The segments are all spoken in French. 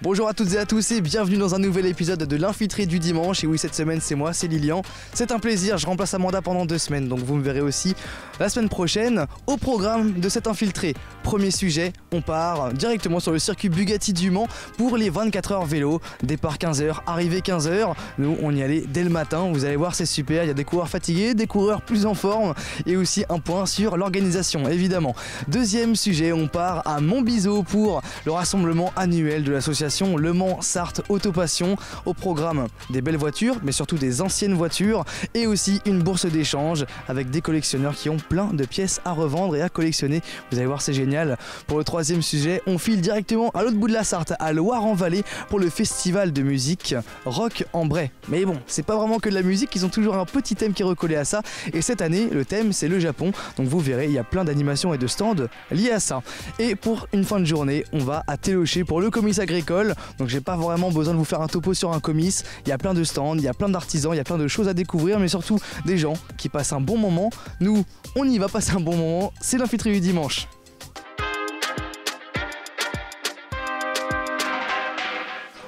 Bonjour à toutes et à tous et bienvenue dans un nouvel épisode de l'Infiltré du dimanche. Et oui, cette semaine c'est moi, c'est Lilian. C'est un plaisir, je remplace Amanda pendant 2 semaines, donc vous me verrez aussi la semaine prochaine. Au programme de cet Infiltré, premier sujet, on part directement sur le circuit Bugatti du Mans pour les 24 heures vélo. Départ 15h, arrivée 15h. Nous on y allait dès le matin, vous allez voir c'est super, il y a des coureurs fatigués, des coureurs plus en forme et aussi un point sur l'organisation évidemment. Deuxième sujet, on part à Montbiseau pour le rassemblement annuel de l'association Le Mans Sarthe Autopassion. Au programme des belles voitures mais surtout des anciennes voitures et aussi une bourse d'échange avec des collectionneurs qui ont plein de pièces à revendre et à collectionner. Vous allez voir c'est génial. Pour le troisième sujet, on file directement à l'autre bout de la Sarthe, à Loire-en-Vallée pour le festival de musique Rock en Bray. Mais bon, c'est pas vraiment que de la musique, ils ont toujours un petit thème qui est recollé à ça et cette année le thème c'est le Japon. Donc vous verrez, il y a plein d'animations et de stands liés à ça. Et pour une fin de journée, on va à Télocher pour le comice agricole. Donc j'ai pas vraiment besoin de vous faire un topo sur un comice. Il y a plein de stands, il y a plein d'artisans, il y a plein de choses à découvrir, mais surtout des gens qui passent un bon moment. Nous, on y va passer un bon moment. C'est l'Infiltré du dimanche.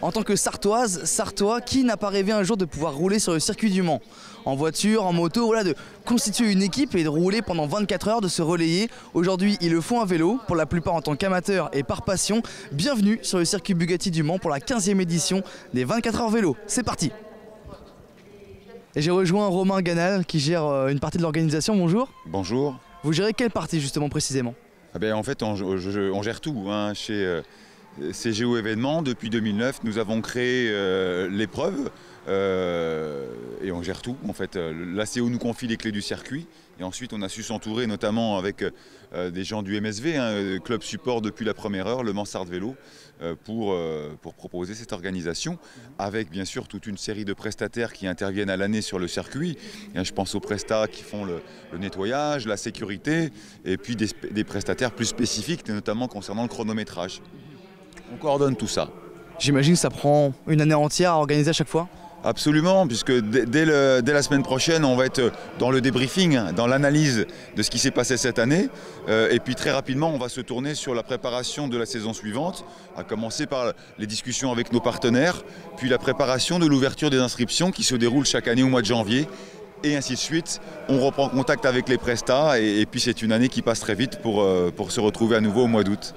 En tant que Sartoise, Sartois, qui n'a pas rêvé un jour de pouvoir rouler sur le circuit du Mans? En voiture, en moto, voilà, de constituer une équipe et de rouler pendant 24 heures, de se relayer. Aujourd'hui, ils le font à vélo, pour la plupart en tant qu'amateurs et par passion. Bienvenue sur le circuit Bugatti du Mans pour la 15e édition des 24 heures vélo. C'est parti! Et j'ai rejoint Romain Ganal qui gère une partie de l'organisation. Bonjour. Bonjour. Vous gérez quelle partie justement précisément? En fait, on gère tout hein, chez CGO Événements. Depuis 2009, nous avons créé l'épreuve et on gère tout. En fait, l'ACO nous confie les clés du circuit et ensuite on a su s'entourer notamment avec des gens du MSV, hein, club support depuis la première heure, le Mans Sarthe Vélo, pour proposer cette organisation avec bien sûr toute une série de prestataires qui interviennent à l'année sur le circuit. Et je pense aux prestats qui font le nettoyage, la sécurité et puis des prestataires plus spécifiques, notamment concernant le chronométrage. On coordonne tout ça. J'imagine que ça prend une année entière à organiser à chaque fois? Absolument, puisque dès la semaine prochaine, on va être dans le débriefing, dans l'analyse de ce qui s'est passé cette année. Et puis très rapidement, on va se tourner sur la préparation de la saison suivante, à commencer par les discussions avec nos partenaires, puis la préparation de l'ouverture des inscriptions qui se déroule chaque année au mois de janvier. Et ainsi de suite, on reprend contact avec les prestats et puis c'est une année qui passe très vite pour se retrouver à nouveau au mois d'août.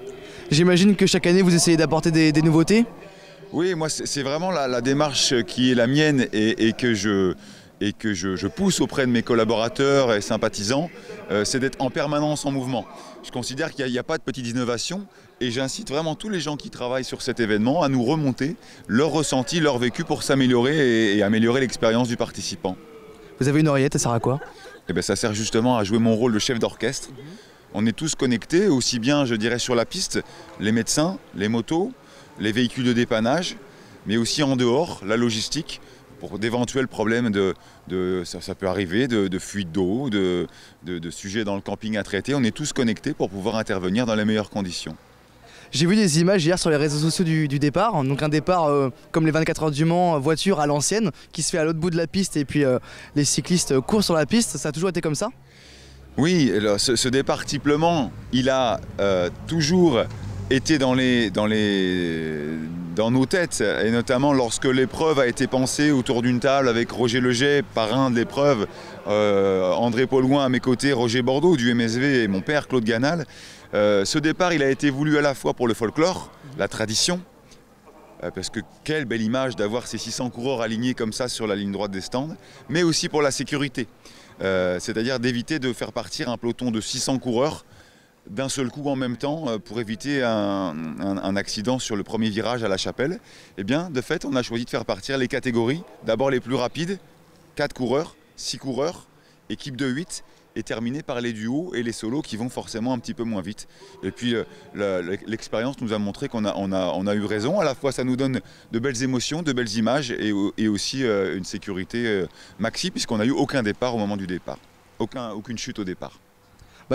J'imagine que chaque année vous essayez d'apporter des nouveautés? Oui, moi c'est vraiment la démarche qui est la mienne et que je pousse auprès de mes collaborateurs et sympathisants, c'est d'être en permanence en mouvement. Je considère qu'il n'y a pas de petite innovation et j'incite vraiment tous les gens qui travaillent sur cet événement à nous remonter leur ressenti, leur vécu pour s'améliorer et améliorer l'expérience du participant. Vous avez une oreillette, ça sert à quoi? Ça sert justement à jouer mon rôle de chef d'orchestre. On est tous connectés, aussi bien je dirais sur la piste, les médecins, les motos, les véhicules de dépannage, mais aussi en dehors, la logistique, pour d'éventuels problèmes ça peut arriver, de fuite d'eau, de sujets dans le camping à traiter. On est tous connectés pour pouvoir intervenir dans les meilleures conditions. J'ai vu des images hier sur les réseaux sociaux du départ, donc un départ comme les 24 heures du Mans, voiture à l'ancienne, qui se fait à l'autre bout de la piste et puis les cyclistes courent sur la piste, ça a toujours été comme ça? Oui, alors, ce départ type Le Mans, il a toujours été dans nos têtes, et notamment lorsque l'épreuve a été pensée autour d'une table avec Roger Leget, parrain de l'épreuve, André Paulouin à mes côtés, Roger Bordeaux du MSV et mon père Claude Ganal. Ce départ, il a été voulu à la fois pour le folklore, la tradition, parce que quelle belle image d'avoir ces 600 coureurs alignés comme ça sur la ligne droite des stands, mais aussi pour la sécurité, c'est-à-dire d'éviter de faire partir un peloton de 600 coureurs d'un seul coup en même temps pour éviter un accident sur le premier virage à la Chapelle. Eh bien, de fait, on a choisi de faire partir les catégories, d'abord les plus rapides, 4 coureurs, 6 coureurs, équipe de 8, et terminé par les duos et les solos qui vont forcément un petit peu moins vite. Et puis l'expérience nous a montré qu'on a eu raison. À la fois ça nous donne de belles émotions, de belles images et aussi une sécurité maxi puisqu'on n'a eu aucun départ au moment du départ. Aucune chute au départ.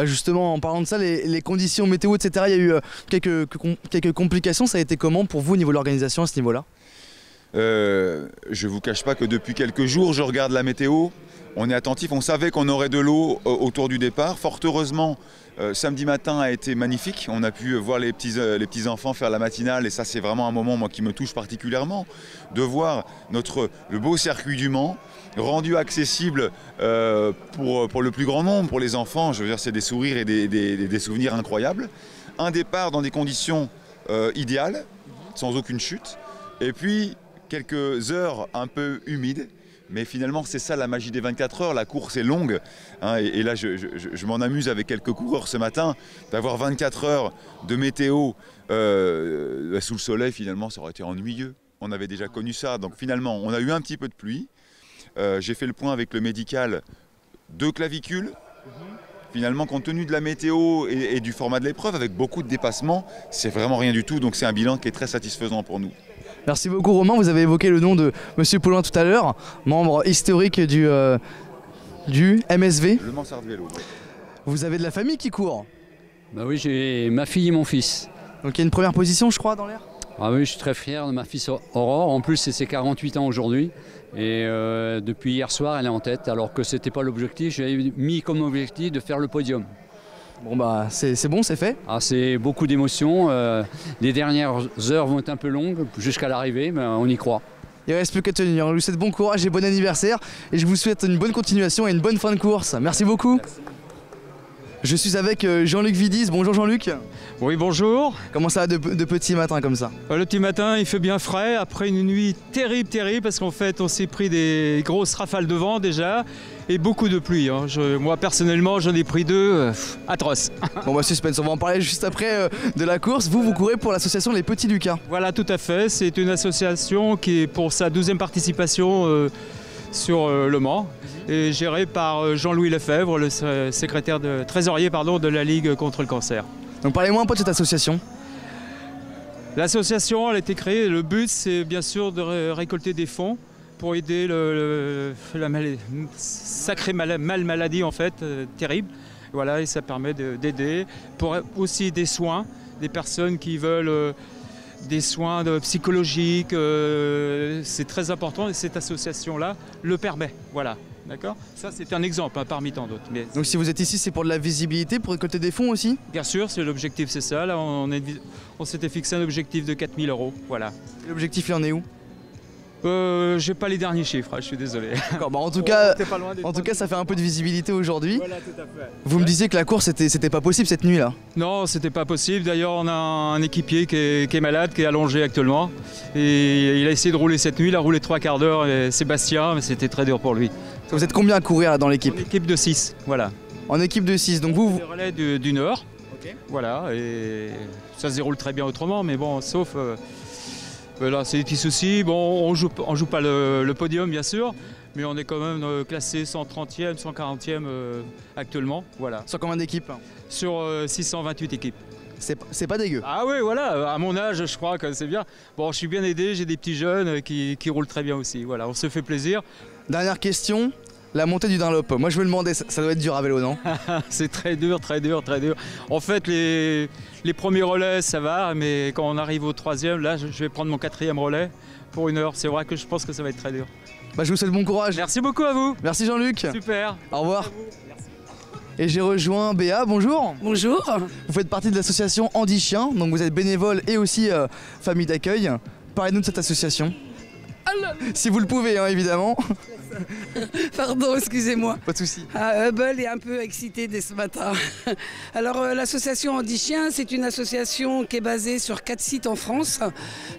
Justement, en parlant de ça, les conditions météo, etc., il y a eu quelques complications. Ça a été comment pour vous au niveau de l'organisation à ce niveau-là? Je ne vous cache pas que depuis quelques jours, je regarde la météo. On est attentif, on savait qu'on aurait de l'eau autour du départ. Fort heureusement, samedi matin a été magnifique. On a pu voir les petits enfants faire la matinale et ça c'est vraiment un moment moi, qui me touche particulièrement. De voir le beau circuit du Mans rendu accessible pour le plus grand nombre, pour les enfants. Je veux dire, c'est des sourires et des souvenirs incroyables. Un départ dans des conditions idéales, sans aucune chute. Et puis quelques heures un peu humides. Mais finalement, c'est ça la magie des 24 heures. La course est longue. Hein, et là, je m'en amuse avec quelques coureurs ce matin. D'avoir 24 heures de météo sous le soleil, finalement, ça aurait été ennuyeux. On avait déjà connu ça. Donc finalement, on a eu un petit peu de pluie. J'ai fait le point avec le médical. 2 clavicules. Finalement, compte tenu de la météo et du format de l'épreuve, avec beaucoup de dépassements, c'est vraiment rien du tout. Donc c'est un bilan qui est très satisfaisant pour nous. Merci beaucoup Romain, vous avez évoqué le nom de Monsieur Paulin tout à l'heure, membre historique du MSV. Le Mansart Vélo. Vous avez de la famille qui court? Bah oui, j'ai ma fille et mon fils. Donc il y a une première position je crois dans l'air? Ah oui, je suis très fier de ma fille Aurore. En plus, c'est ses 48 ans aujourd'hui. Et depuis hier soir, elle est en tête, alors que ce n'était pas l'objectif. J'avais mis comme objectif de faire le podium. Bon bah c'est bon, c'est fait. Ah, c'est beaucoup d'émotions. Les dernières heures vont être un peu longues jusqu'à l'arrivée, mais on y croit. Il ne reste plus qu'à tenir. On lui souhaite bon courage et bon anniversaire. Et je vous souhaite une bonne continuation et une bonne fin de course. Merci beaucoup. Merci. Je suis avec Jean-Luc Vidiz. Bonjour Jean-Luc. Oui, bonjour. Comment ça va de petit matin comme ça? Le petit matin, il fait bien frais après une nuit terrible, parce qu'en fait, on s'est pris des grosses rafales de vent déjà et beaucoup de pluie. Hein. Moi, personnellement, j'en ai pris 2 atroces. Bon, bah, suspense, on va en parler juste après de la course. Vous courez pour l'association Les Petits Lucas. Voilà, tout à fait. C'est une association qui est pour sa 12e participation sur Le Mans, et géré par Jean-Louis Lefebvre, le trésorier de la Ligue contre le cancer. Donc parlez-moi un peu de cette association. L'association elle a été créée, le but c'est bien sûr de récolter des fonds pour aider la sacrée maladie en fait, terrible. Voilà, et ça permet d'aider pour aussi des soins, des personnes qui veulent des soins psychologiques, c'est très important et cette association-là le permet. Voilà, d'accord ? Ça, c'est un exemple parmi tant d'autres. Mais donc si vous êtes ici, c'est pour de la visibilité, pour récolter des fonds aussi ? Bien sûr, c'est l'objectif, c'est ça. Là, on s'était fixé un objectif de 4 000 €. Voilà. L'objectif, il en est où ? J'ai pas les derniers chiffres, je suis désolé. D'accord, bah en tout cas, ça fait un peu de visibilité aujourd'hui. Voilà, tout à fait. Vous me disiez que la course, c'était pas possible cette nuit-là. Non, c'était pas possible. D'ailleurs, on a un équipier qui est malade, qui est allongé actuellement. Et il a essayé de rouler cette nuit, il a roulé 3 quarts d'heure, Sébastien, mais c'était très dur pour lui. Vous êtes combien à courir là, dans l'équipe ? En équipe de 6, voilà. En équipe de 6, donc vous... Des relais d'une heure, okay. Voilà, et ça se déroule très bien autrement, mais bon, sauf... Là, c'est des petits soucis. Bon, on joue pas le podium, bien sûr, mais on est quand même classé 130e, 140e actuellement. Voilà. Sur combien d'équipes ? Sur 628 équipes. C'est pas dégueu. Ah oui, voilà. À mon âge, je crois que c'est bien. Bon, je suis bien aidé. J'ai des petits jeunes qui roulent très bien aussi. Voilà, on se fait plaisir. Dernière question. La montée du Dunlop, moi je me demandais, ça doit être dur à vélo, non ? C'est très dur, très dur, très dur. En fait, les premiers relais, ça va, mais quand on arrive au 3e, là, je vais prendre mon 4e relais pour 1 heure. C'est vrai que je pense que ça va être très dur. Bah, je vous souhaite bon courage. Merci beaucoup à vous. Merci Jean-Luc. Super. Au revoir. Et j'ai rejoint Béa, bonjour. Bonjour. Vous faites partie de l'association Andy Chien, donc vous êtes bénévole et aussi famille d'accueil. Parlez-nous de cette association. Alors... Si vous le pouvez, hein, évidemment. Pardon, excusez-moi. Pas de souci. Hubble est un peu excité dès ce matin. Alors l'association Andy Chien, c'est une association qui est basée sur 4 sites en France.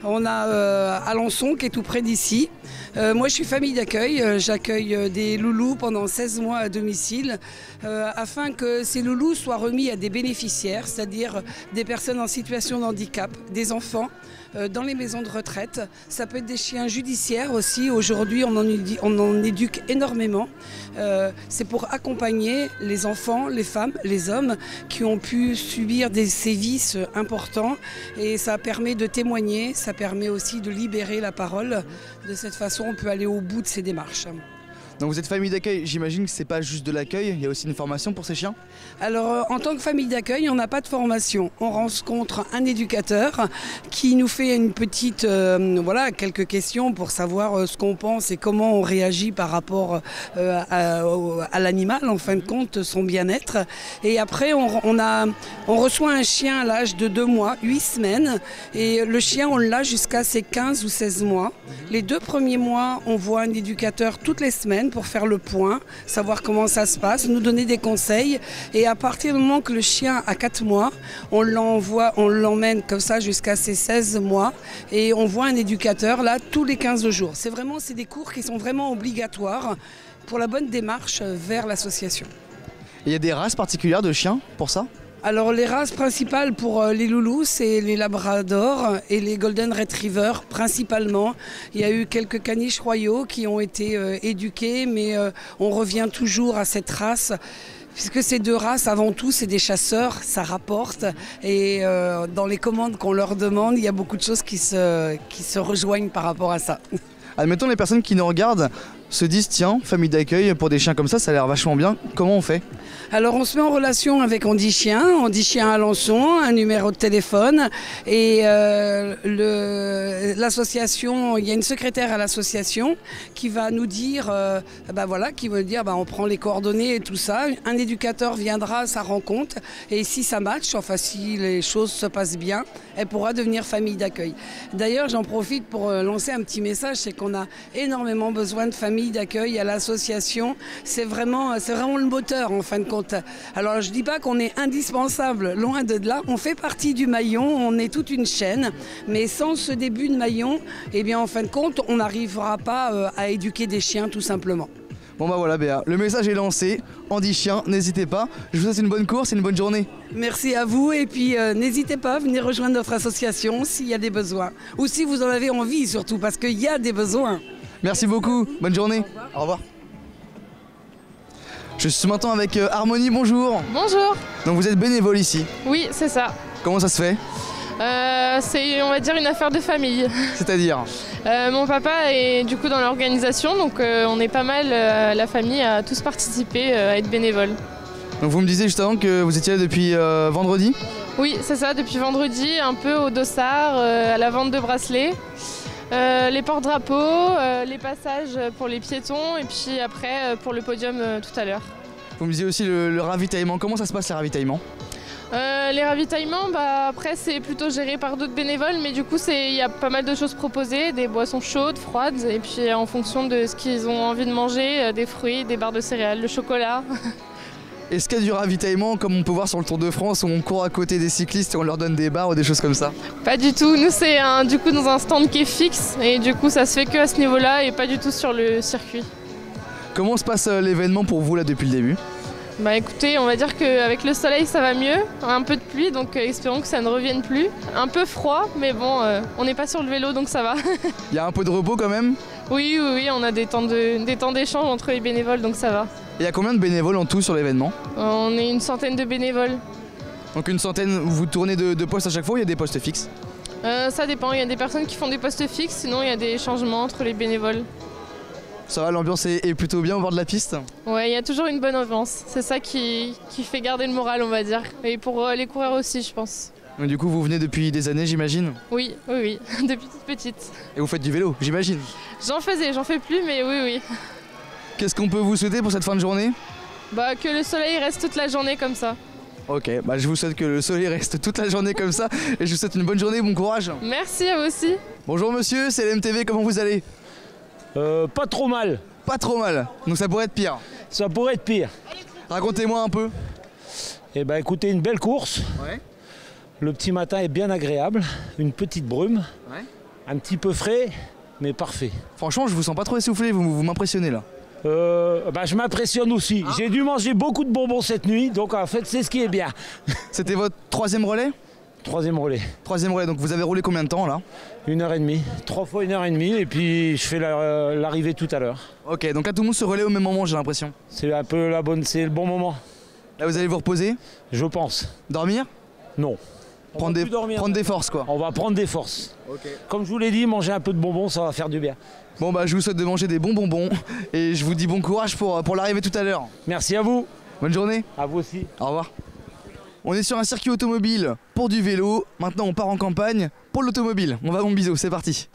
On a Alençon qui est tout près d'ici. Moi je suis famille d'accueil, j'accueille des loulous pendant 16 mois à domicile afin que ces loulous soient remis à des bénéficiaires, c'est-à-dire des personnes en situation de handicap, des enfants dans les maisons de retraite. Ça peut être des chiens judiciaires aussi. Aujourd'hui on en éduque énormément. C'est pour accompagner les enfants, les femmes, les hommes qui ont pu subir des sévices importants et ça permet de témoigner, ça permet aussi de libérer la parole. De cette façon, on peut aller au bout de ces démarches. Donc vous êtes famille d'accueil, j'imagine que c'est pas juste de l'accueil, il y a aussi une formation pour ces chiens? Alors, en tant que famille d'accueil, on n'a pas de formation. On rencontre un éducateur qui nous fait une petite, quelques questions pour savoir ce qu'on pense et comment on réagit par rapport à l'animal, en fin de compte, son bien-être. Et après, on reçoit un chien à l'âge de 2 mois, 8 semaines. Et le chien, on l'a jusqu'à ses 15 ou 16 mois. Les 2 premiers mois, on voit un éducateur toutes les semaines pour faire le point, savoir comment ça se passe, nous donner des conseils. Et à partir du moment que le chien a 4 mois, on l'emmène comme ça jusqu'à ses 16 mois et on voit un éducateur là tous les 15 jours. C'est des cours qui sont vraiment obligatoires pour la bonne démarche vers l'association. Il y a des races particulières de chiens pour ça? Alors les races principales pour les loulous, c'est les labradors et les golden retrievers principalement. Il y a eu quelques caniches royaux qui ont été éduqués, mais on revient toujours à cette race. Puisque ces 2 races, avant tout, c'est des chasseurs, ça rapporte. Et dans les commandes qu'on leur demande, il y a beaucoup de choses qui se rejoignent par rapport à ça. Admettons, les personnes qui nous regardent se disent tiens, famille d'accueil pour des chiens comme ça a l'air vachement bien. Comment on fait? Alors on se met en relation avec Andy Chien Alençon, un numéro de téléphone et l'association, il y a une secrétaire à l'association qui va nous dire, on prend les coordonnées et tout ça. Un éducateur viendra à sa rencontre et si ça match, si les choses se passent bien, elle pourra devenir famille d'accueil. D'ailleurs, j'en profite pour lancer un petit message, c'est qu'on a énormément besoin de familles d'accueil à l'association. C'est vraiment le moteur en fin de compte. Alors je ne dis pas qu'on est indispensable, loin de là. On fait partie du maillon, on est toute une chaîne. Mais sans ce début de maillon, en fin de compte, on n'arrivera pas à éduquer des chiens tout simplement. Bon bah voilà Béa, le message est lancé. Andy Chien, n'hésitez pas. Je vous souhaite une bonne course et une bonne journée. Merci à vous et puis n'hésitez pas à venir rejoindre notre association s'il y a des besoins. Ou si vous en avez envie surtout, parce qu'il y a des besoins. Merci beaucoup, bonne journée. Au revoir. Je suis maintenant avec Harmonie, bonjour. Bonjour. Donc vous êtes bénévole ici? Oui, c'est ça. Comment ça se fait? C'est, on va dire, une affaire de famille. C'est-à-dire? Mon papa est du coup dans l'organisation, donc on est pas mal, la famille, à tous participer, à être bénévole. Donc vous me disiez juste avant que vous étiez là depuis vendredi? Oui, c'est ça, depuis vendredi, un peu au dossard, à la vente de bracelets. Les porte-drapeaux, les passages pour les piétons et puis après pour le podium tout à l'heure. Vous me disiez aussi le ravitaillement, comment ça se passe les ravitaillements? Les ravitaillements, après c'est plutôt géré par d'autres bénévoles, mais du coup il y a pas mal de choses proposées, des boissons chaudes, froides, et puis en fonction de ce qu'ils ont envie de manger, des fruits, des barres de céréales, le chocolat. Est-ce qu'il y a du ravitaillement comme on peut voir sur le Tour de France où on court à côté des cyclistes et on leur donne des barres ou des choses comme ça? Pas du tout, nous c'est du coup dans un stand qui est fixe et du coup ça se fait que à ce niveau-là et pas du tout sur le circuit. Comment se passe l'événement pour vous là depuis le début? Écoutez, on va dire qu'avec le soleil ça va mieux, un peu de pluie donc espérons que ça ne revienne plus. Un peu froid mais bon, on n'est pas sur le vélo donc ça va. Il y a un peu de repos quand même? Oui, on a des temps d'échange entre les bénévoles donc ça va. Il y a combien de bénévoles en tout sur l'événement? On est une centaine de bénévoles. Donc une centaine, vous tournez de postes à chaque fois ou il y a des postes fixes? Ça dépend, il y a des personnes qui font des postes fixes, sinon il y a des changements entre les bénévoles. Ça va, l'ambiance est plutôt bien au bord de la piste? Ouais, il y a toujours une bonne ambiance, c'est ça qui fait garder le moral on va dire. Et pour les coureurs aussi je pense. Donc du coup vous venez depuis des années j'imagine? Oui, depuis toute petite. Et vous faites du vélo j'imagine? J'en fais plus mais oui. Qu'est-ce qu'on peut vous souhaiter pour cette fin de journée? Que le soleil reste toute la journée comme ça. Ok, je vous souhaite que le soleil reste toute la journée comme ça et je vous souhaite une bonne journée, bon courage. Merci à vous aussi. Bonjour monsieur, c'est l'MTV, comment vous allez? Pas trop mal. Pas trop mal, donc ça pourrait être pire. Ça pourrait être pire. Racontez-moi un peu. Écoutez, une belle course. Ouais. Le petit matin est bien agréable, une petite brume. Ouais. Un petit peu frais, mais parfait. Franchement, je vous sens pas trop essoufflé, vous m'impressionnez là. Je m'impressionne aussi. J'ai dû manger beaucoup de bonbons cette nuit, donc en fait c'est ce qui est bien. C'était votre troisième relais? Troisième relais. Troisième relais, donc vous avez roulé combien de temps là? 1h30. 3 fois 1h30 et puis je fais l'arrivée tout à l'heure. Ok, donc là tout le monde se relaie au même moment j'ai l'impression. C'est un peu c'est le bon moment. Là vous allez vous reposer? Je pense. Dormir? Non. prendre des forces quoi. On va prendre des forces. Comme je vous l'ai dit, manger un peu de bonbons, ça va faire du bien. Bon bah je vous souhaite de manger des bons bonbons et je vous dis bon courage pour l'arrivée tout à l'heure. Merci à vous. Bonne journée. À vous aussi. Au revoir. On est sur un circuit automobile pour du vélo. Maintenant on part en campagne pour l'automobile. On va mon bisou, c'est parti.